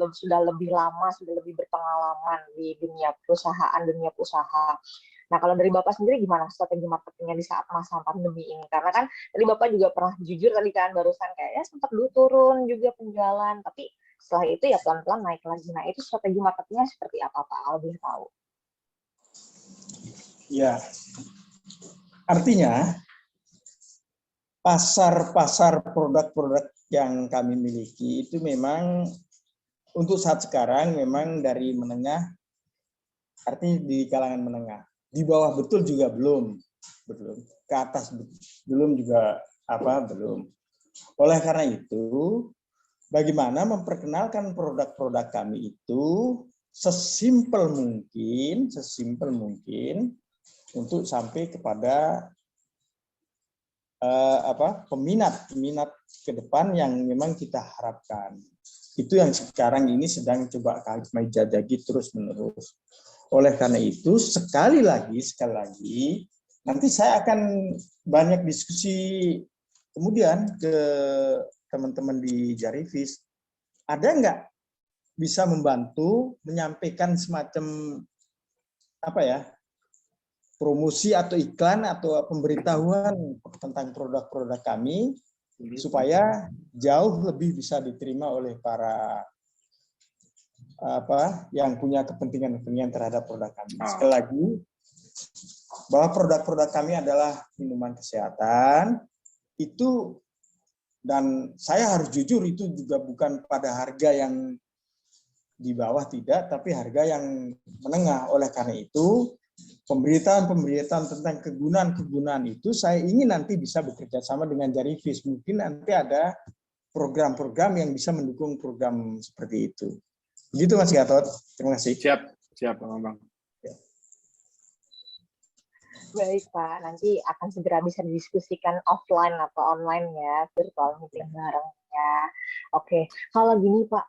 sudah lebih lama, sudah lebih berpengalaman di dunia perusahaan, dunia usaha. Nah, kalau dari Bapak sendiri gimana strategi marketingnya di saat masa pandemi ini? Karena kan tadi Bapak juga pernah jujur tadi kan barusan kayak ya sempat dulu turun juga penjualan, tapi Setelah itu ya pelan-pelan naik lagi. Nah, itu strategi marketingnya seperti apa, Pak? Al boleh tahu? Ya, artinya pasar produk-produk yang kami miliki itu memang untuk saat sekarang memang dari menengah, artinya di kalangan menengah. Di bawah betul juga belum. Ke atas belum juga belum. Oleh karena itu, bagaimana memperkenalkan produk-produk kami itu sesimpel mungkin untuk sampai kepada peminat ke depan yang memang kita harapkan. Itu yang sekarang ini sedang coba kami jajaki terus-menerus. Oleh karena itu, sekali lagi, nanti saya akan banyak diskusi kemudian ke teman-teman di Jarivis. Ada nggak bisa membantu menyampaikan semacam promosi atau iklan atau pemberitahuan tentang produk-produk kami supaya jauh lebih bisa diterima oleh para yang punya kepentingan terhadap produk kami. Sekali lagi, bahwa produk-produk kami adalah minuman kesehatan, itu, dan saya harus jujur, itu juga bukan pada harga yang di bawah, tidak, tapi harga yang menengah. Oleh karena itu, pemberitaan tentang kegunaan itu saya ingin nanti bisa bekerja sama dengan Jarivis. Mungkin nanti ada program-program yang bisa mendukung program seperti itu. Begitu Mas Gatot. Terima kasih. Siap Bang. Baik Pak, nanti akan segera bisa didiskusikan offline atau online ya, virtual meeting barengnya. Oke, kalau gini Pak,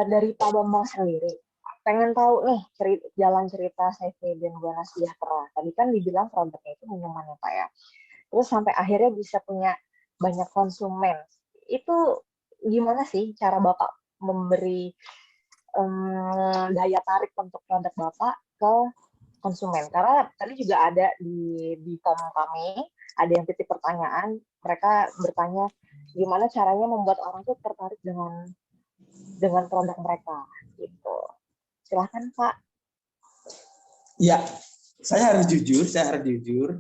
dari Pak Bambang sendiri, pengen tahu nih jalan cerita CV dan Buana Sejahtera. Tadi kan dibilang produknya itu minuman ya Pak ya. Terus sampai akhirnya bisa punya banyak konsumen. Itu gimana sih cara Bapak memberi daya tarik untuk produk Bapak ke konsumen? Karena tadi juga ada di form kami, ada yang titip pertanyaan, mereka bertanya gimana caranya membuat orang tuh tertarik dengan produk mereka gitu. Silahkan Pak. Ya, saya harus jujur.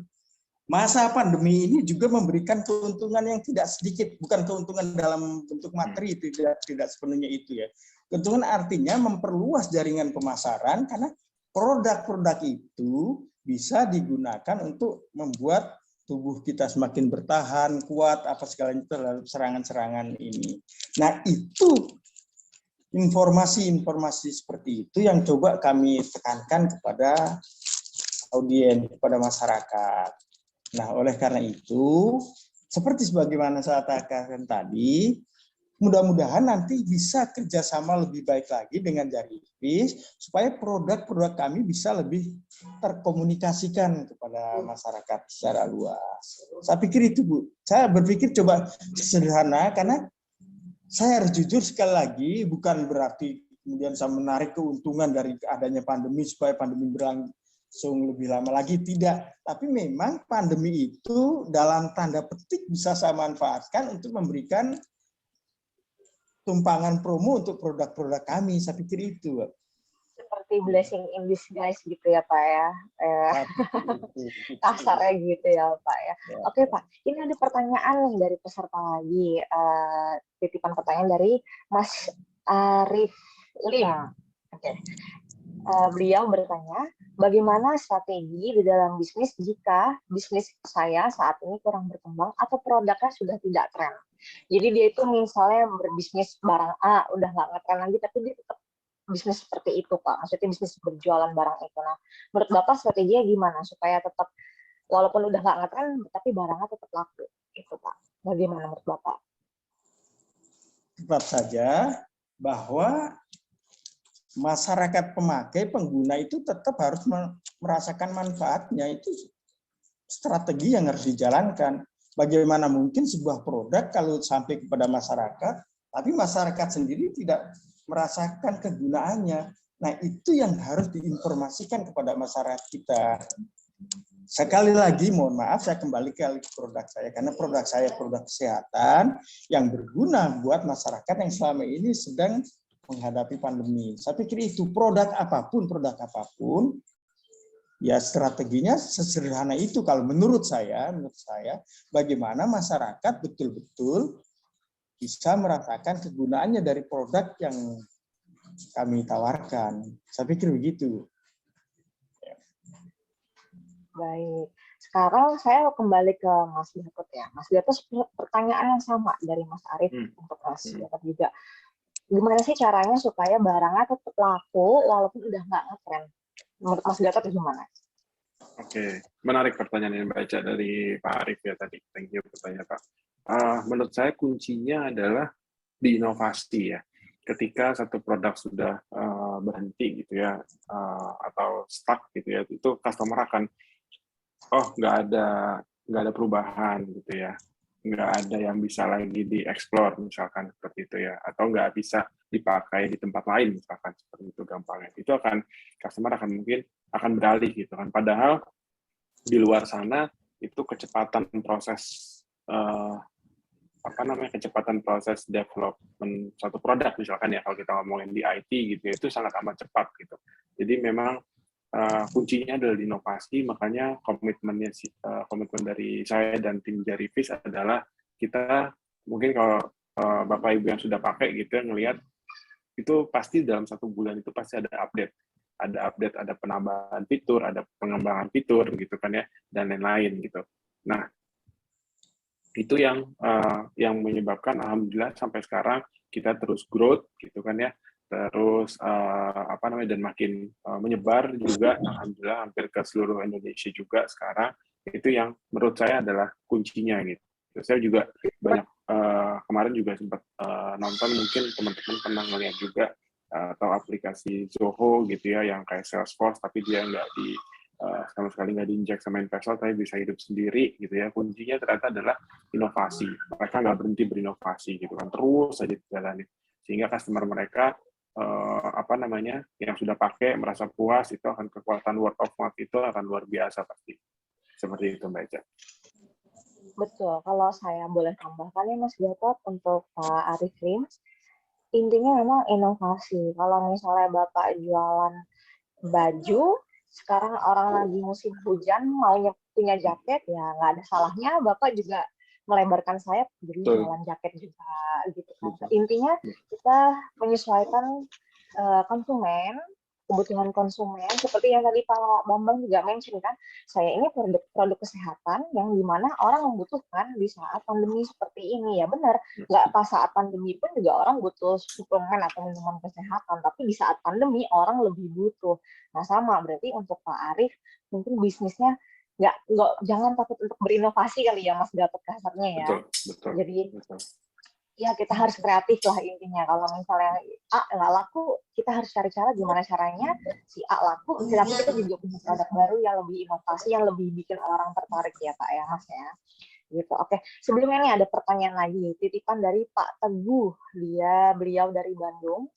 Masa pandemi ini juga memberikan keuntungan yang tidak sedikit, bukan keuntungan dalam bentuk materi, tidak sepenuhnya itu ya. Keuntungan artinya memperluas jaringan pemasaran karena produk-produk itu bisa digunakan untuk membuat tubuh kita semakin bertahan, kuat, segala itu terhadap serangan-serangan ini. Nah, itu informasi seperti itu yang coba kami tekankan kepada audiens, kepada masyarakat. Nah, oleh karena itu, seperti sebagaimana saya katakan tadi, mudah-mudahan nanti bisa kerjasama lebih baik lagi dengan Jarivis, supaya produk-produk kami bisa lebih terkomunikasikan kepada masyarakat secara luas. Saya pikir itu, Bu. Saya berpikir coba sederhana, karena saya harus jujur sekali lagi, bukan berarti kemudian saya menarik keuntungan dari adanya pandemi supaya pandemi berlangsung lebih lama lagi, tidak. Tapi memang pandemi itu dalam tanda petik bisa saya manfaatkan untuk memberikan tumpangan promo untuk produk-produk kami. Saya pikir itu. Seperti blessing in disguise gitu ya Pak ya. Kasarnya gitu ya Pak ya. Oke Pak, ini ada pertanyaan nih dari peserta lagi. Titipan pertanyaan dari Mas Arif Lim. Oke. Beliau bertanya, bagaimana strategi di dalam bisnis jika bisnis saya saat ini kurang berkembang atau produknya sudah tidak tren? Jadi dia itu misalnya berbisnis barang A, udah nggak ngetren lagi, tapi dia tetap bisnis seperti itu Pak. Maksudnya bisnis berjualan barang itu. Nah, menurut Bapak strateginya gimana supaya tetap, walaupun udah nggak ngetren, tapi barangnya tetap laku? Itu Pak. Bagaimana menurut Bapak? Tetap saja bahwa masyarakat pemakai, pengguna itu tetap harus merasakan manfaatnya. Itu strategi yang harus dijalankan. Bagaimana mungkin sebuah produk kalau sampai kepada masyarakat, tapi masyarakat sendiri tidak merasakan kegunaannya. Nah, itu yang harus diinformasikan kepada masyarakat kita. sekali lagi mohon maaf saya kembali ke produk saya karena produk saya produk kesehatan yang berguna buat masyarakat yang selama ini sedang menghadapi pandemi. Saya pikir itu produk apapun ya strateginya sesederhana itu kalau menurut saya bagaimana masyarakat betul-betul bisa merasakan kegunaannya dari produk yang kami tawarkan. Saya pikir begitu. Baik, sekarang saya kembali ke Mas Gatot ya. Mas Gatot pertanyaan yang sama dari Mas Arief untuk Mas Gatot juga. Gimana sih caranya supaya barangnya tetap laku walaupun udah nggak ngetren? Menurut Mas Gatot gimana? Oke, menarik pertanyaan yang baca dari Pak Arief ya tadi. Thank you pertanyaan Pak. Menurut saya kuncinya adalah di inovasi ya. Ketika satu produk sudah berhenti gitu ya, atau stuck gitu ya, itu customer akan nggak ada perubahan gitu ya, nggak ada yang bisa lagi dieksplor misalkan seperti itu ya, atau nggak bisa dipakai di tempat lain misalkan seperti itu gampangnya, itu akan customer mungkin akan beralih gitu kan. Padahal di luar sana itu kecepatan proses kecepatan proses development suatu produk misalkan ya, kalau kita ngomongin di IT gitu ya, itu sangat amat cepat gitu. Jadi memang kuncinya adalah di inovasi, makanya komitmen dari saya dan tim Jarivis adalah kita mungkin kalau Bapak Ibu yang sudah pakai gitu ya, ngelihat itu pasti dalam 1 bulan itu pasti ada update, ada penambahan fitur, ada pengembangan fitur gitu kan ya, dan lain-lain gitu. Nah, itu yang menyebabkan alhamdulillah sampai sekarang kita terus growth gitu kan ya, terus dan makin menyebar juga alhamdulillah hampir ke seluruh Indonesia juga sekarang. Itu yang menurut saya adalah kuncinya gitu. Saya juga banyak kemarin juga sempat nonton, mungkin teman-teman pernah melihat juga atau aplikasi Zoho gitu ya, yang kayak Salesforce tapi dia nggak sama sekali nggak diinjek sama investor, tapi bisa hidup sendiri gitu ya. Kuncinya ternyata adalah inovasi. Mereka nggak berhenti berinovasi gitu kan, terus saja dijalani, sehingga customer mereka yang sudah pakai merasa puas, itu akan kekuatan word of mouth itu akan luar biasa pasti. Seperti itu Mbak Eca. Betul, kalau saya boleh tambahkan ya Mas Gatot untuk Pak Arief, intinya memang inovasi. Kalau misalnya Bapak jualan baju, sekarang orang lagi musim hujan, maunya punya jaket, ya nggak ada salahnya Bapak juga melebarkan sayap jadi jualan jaket juga gitu kan. Intinya kita menyesuaikan konsumen, kebutuhan konsumen, seperti yang tadi Pak Bambang juga mention kan, saya ini produk kesehatan yang dimana orang membutuhkan di saat pandemi seperti ini. Ya benar, nggak pas saat pandemi pun juga orang butuh suplemen atau minuman kesehatan, tapi di saat pandemi orang lebih butuh. Nah sama, berarti untuk Pak Arief mungkin bisnisnya jangan takut untuk berinovasi kali ya Mas Gatot kasarnya ya. Betul. Jadi ya kita harus kreatif lah intinya. Kalau misalnya A nggak laku, kita harus cari cara gimana caranya si A laku, tapi kita juga punya produk baru yang lebih inovasi, yang lebih bikin orang tertarik ya Pak ya Mas ya. Gitu. Oke, sebelumnya nih ada pertanyaan lagi, titipan dari Pak Teguh, beliau dari Bandung.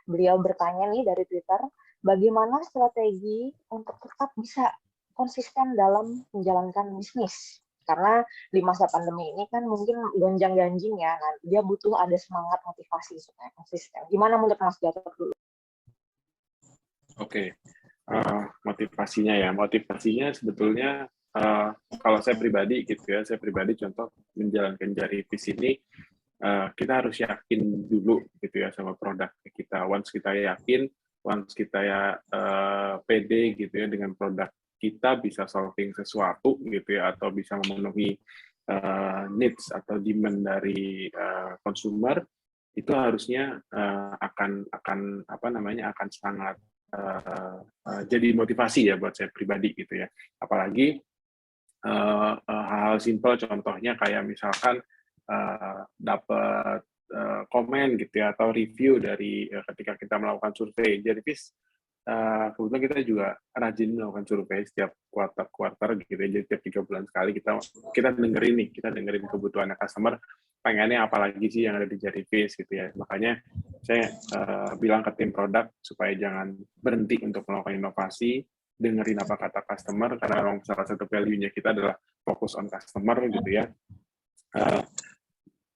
Beliau bertanya nih dari Twitter, bagaimana strategi untuk tetap bisa konsisten dalam menjalankan bisnis? Karena di masa pandemi ini kan mungkin gonjang-ganjing ya, nah, dia butuh ada semangat motivasi supaya konsisten. Gimana menurut Mas Gatot dulu? Oke, motivasinya sebetulnya kalau saya pribadi gitu ya, contoh menjalankan Jarivis ini, kita harus yakin dulu gitu ya sama produk kita. Once kita yakin, once kita pede gitu ya dengan produk kita bisa solving sesuatu gitu ya, atau bisa memenuhi needs atau demand dari consumer, itu harusnya akan sangat jadi motivasi ya buat saya pribadi gitu ya. Apalagi hal-hal simple, contohnya kayak misalkan dapat komen gitu ya, atau review dari ketika kita melakukan survei. Jadi kebetulan kita juga rajin melakukan survei setiap kuarter gitu ya, jadi setiap 3 bulan sekali kita dengerin kebutuhan customer, pengennya apa lagi sih yang ada di Jarivis gitu ya. Makanya saya bilang ke tim produk supaya jangan berhenti untuk melakukan inovasi, dengerin apa kata customer, karena memang salah satu value-nya kita adalah fokus on customer gitu ya.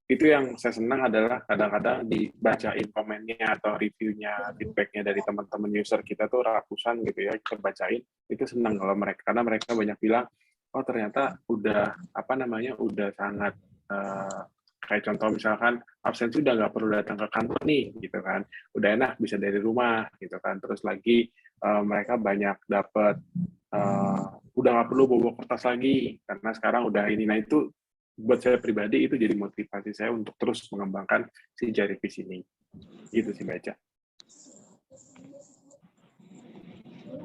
Itu yang saya senang adalah kadang-kadang dibacain komennya atau reviewnya, feedbacknya dari teman-teman user kita tuh ratusan gitu ya, kita bacain, itu senang kalau mereka, karena mereka banyak bilang, oh ternyata udah udah sangat kayak contoh misalkan absensi udah nggak perlu datang ke kantor nih gitu kan, udah enak bisa dari rumah gitu kan, terus lagi mereka banyak dapat udah nggak perlu bawa kertas lagi karena sekarang udah ini. Nah itu buat saya pribadi itu jadi motivasi saya untuk terus mengembangkan si Jarvis ini. Gitu sih Baca.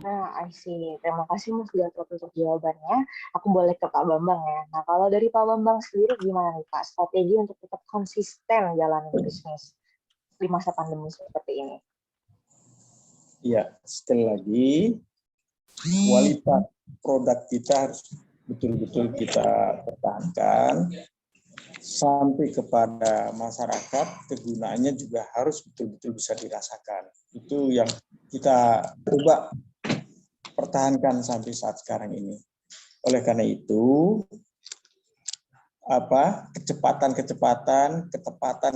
Nah, I see. Terima kasih Mas Gatot untuk jawabannya. Aku boleh ke Pak Bambang ya. Nah, kalau dari Pak Bambang sendiri gimana nih Pak strategi untuk tetap konsisten jalanin bisnis di masa pandemi seperti ini? Ya, sekali lagi kualitas produk kita harus betul-betul kita pertahankan sampai kepada masyarakat, kegunaannya juga harus betul-betul bisa dirasakan. Itu yang kita coba pertahankan sampai saat sekarang ini. Oleh karena itu,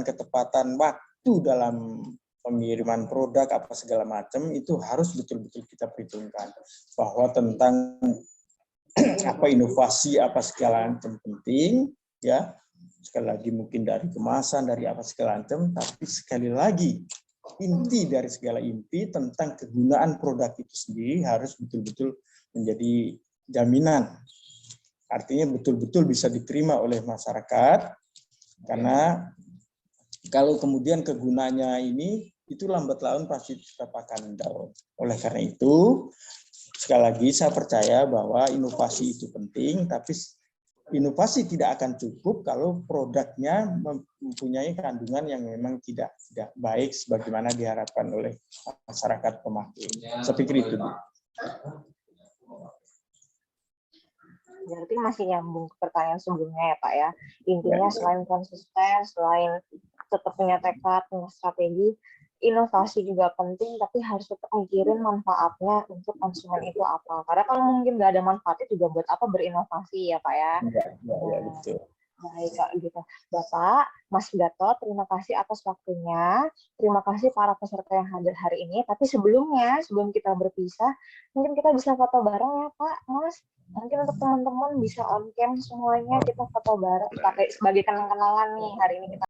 ketepatan waktu dalam pengiriman produk apa segala macam itu harus betul-betul kita perhitungkan, bahwa tentang apa inovasi apa segala macam penting ya, sekali lagi mungkin dari kemasan, dari apa segala macam, tapi sekali lagi inti dari segala inti tentang kegunaan produk itu sendiri harus betul-betul menjadi jaminan, artinya betul-betul bisa diterima oleh masyarakat, karena kalau kemudian kegunaannya ini itu lambat laun pasti tetap akan down. Oleh karena itu, sekali lagi saya percaya bahwa inovasi itu penting, tapi inovasi tidak akan cukup kalau produknya mempunyai kandungan yang memang tidak baik sebagaimana diharapkan oleh masyarakat pemakai. Saya pikir itu. Berarti masih nyambung ke pertanyaan sebelumnya ya Pak ya. Intinya selain konsisten, selain tetap punya tekad, punya strategi, inovasi juga penting, tapi harus tetap mikirin manfaatnya untuk konsumen itu apa. Karena kalau mungkin nggak ada manfaatnya juga buat apa berinovasi ya Pak ya. Ya, betul. Baik Kak, gitu. Bapak, Mas Gatot, terima kasih atas waktunya. Terima kasih para peserta yang hadir hari ini. Tapi sebelumnya, sebelum kita berpisah, mungkin kita bisa foto bareng ya Pak, Mas. Mungkin untuk teman-teman bisa on cam semuanya, kita foto bareng sebagai kenang-kenangan nih hari ini kita